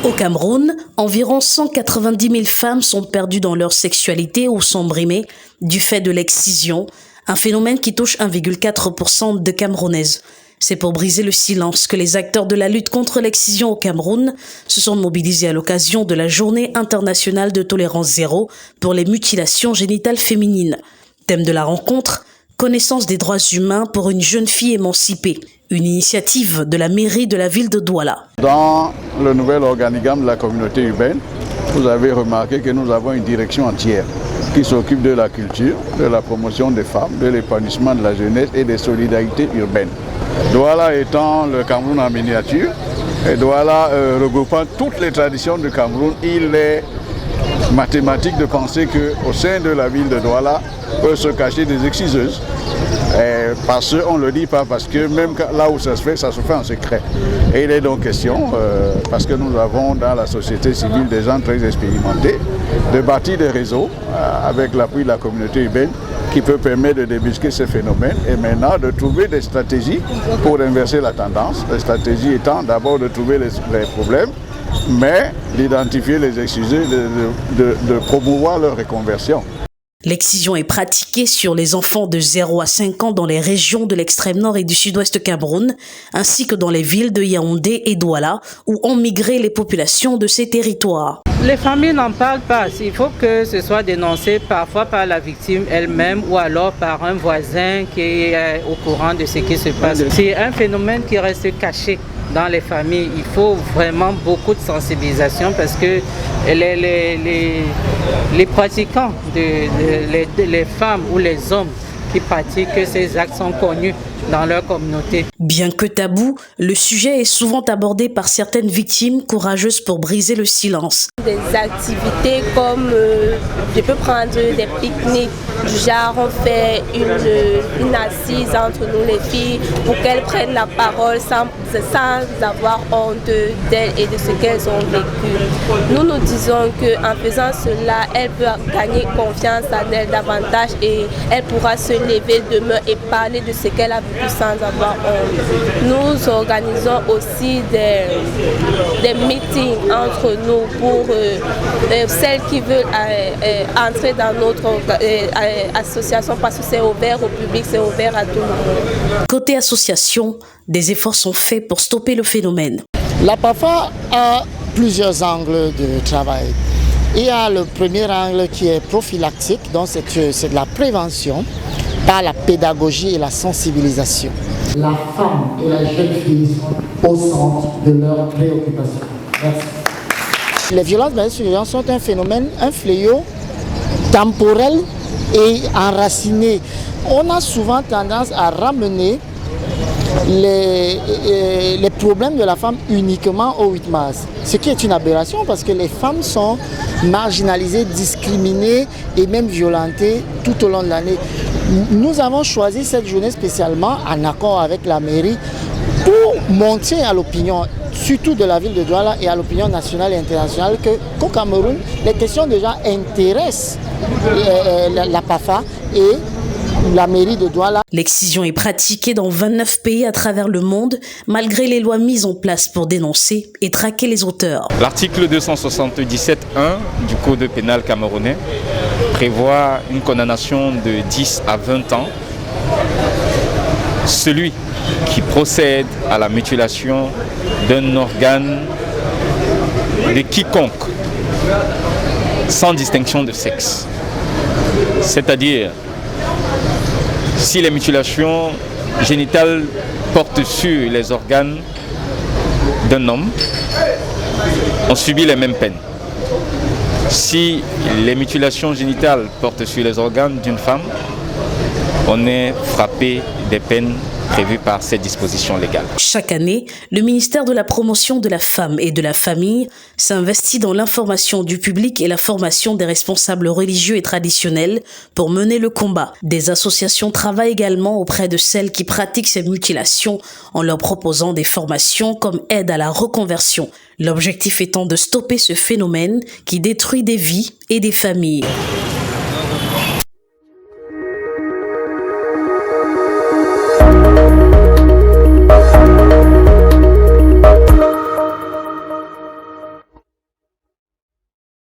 Au Cameroun, environ 190 000 femmes sont perdues dans leur sexualité ou sont brimées du fait de l'excision, un phénomène qui touche 1,4% de Camerounaises. C'est pour briser le silence que les acteurs de la lutte contre l'excision au Cameroun se sont mobilisés à l'occasion de la Journée internationale de tolérance zéro pour les mutilations génitales féminines. Thème de la rencontre, connaissance des droits humains pour une jeune fille émancipée. Une initiative de la mairie de la ville de Douala. Dans le nouvel organigramme de la communauté urbaine, vous avez remarqué que nous avons une direction entière qui s'occupe de la culture, de la promotion des femmes, de l'épanouissement de la jeunesse et des solidarités urbaines. Douala étant le Cameroun en miniature, et Douala regroupant toutes les traditions du Cameroun, il est mathématique de penser qu'au sein de la ville de Douala peuvent se cacher des exciseuses. Parce qu'on ne le dit pas, parce que même là où ça se fait en secret. Et il est donc question, parce que nous avons dans la société civile des gens très expérimentés, de bâtir des réseaux avec l'appui de la communauté urbaine qui peut permettre de débusquer ces phénomènes et maintenant de trouver des stratégies pour inverser la tendance. Les stratégies étant d'abord de trouver les problèmes, mais d'identifier les excusés, de promouvoir leur reconversion. L'excision est pratiquée sur les enfants de 0 à 5 ans dans les régions de l'extrême nord et du sud-ouest Cameroun, ainsi que dans les villes de Yaoundé et Douala, où ont migré les populations de ces territoires. Les familles n'en parlent pas. Il faut que ce soit dénoncé parfois par la victime elle-même ou alors par un voisin qui est au courant de ce qui se passe. C'est un phénomène qui reste caché dans les familles. Il faut vraiment beaucoup de sensibilisation parce que les pratiquants, les femmes ou les hommes qui pratiquent ces actes sont connus dans leur communauté. Bien que tabou, le sujet est souvent abordé par certaines victimes courageuses pour briser le silence. Des activités comme, je peux prendre des pique-niques, du genre on fait une assise entre nous les filles pour qu'elles prennent la parole sans avoir honte d'elles et de ce qu'elles ont vécu. Nous nous disons qu'en faisant cela, elle peut gagner confiance en elle davantage et elle pourra se lever demain et parler de ce qu'elle a vécu sans avoir honte. Nous organisons aussi des meetings entre nous pour celles qui veulent entrer dans notre association parce que c'est ouvert au public, c'est ouvert à tout le monde. Côté association, des efforts sont faits pour stopper le phénomène. La PAFA a plusieurs angles de travail. Il y a le premier angle qui est prophylactique, donc c'est de la prévention par la pédagogie et la sensibilisation. La femme et la jeune fille sont au centre de leurs préoccupations. Merci. Les violences basées sur les violences sont un phénomène, un fléau temporel et enraciné. On a souvent tendance à ramener les problèmes de la femme uniquement au 8 mars. Ce qui est une aberration parce que les femmes sont marginalisées, discriminées et même violentées tout au long de l'année. Nous avons choisi cette journée spécialement en accord avec la mairie pour montrer à l'opinion, surtout de la ville de Douala et à l'opinion nationale et internationale, qu'au Cameroun, les questions déjà intéressent la PAFA et la mairie de Douala. L'excision est pratiquée dans 29 pays à travers le monde, malgré les lois mises en place pour dénoncer et traquer les auteurs. L'article 277.1 du Code pénal camerounais prévoit une condamnation de 10 à 20 ans. Celui qui procède à la mutilation d'un organe de quiconque, sans distinction de sexe. C'est-à-dire, si les mutilations génitales portent sur les organes d'un homme, on subit les mêmes peines. Si les mutilations génitales portent sur les organes d'une femme, on est frappé des peines prévues par cette disposition légale. Chaque année, le ministère de la Promotion de la Femme et de la Famille s'investit dans l'information du public et la formation des responsables religieux et traditionnels pour mener le combat. Des associations travaillent également auprès de celles qui pratiquent ces mutilations en leur proposant des formations comme aide à la reconversion. L'objectif étant de stopper ce phénomène qui détruit des vies et des familles.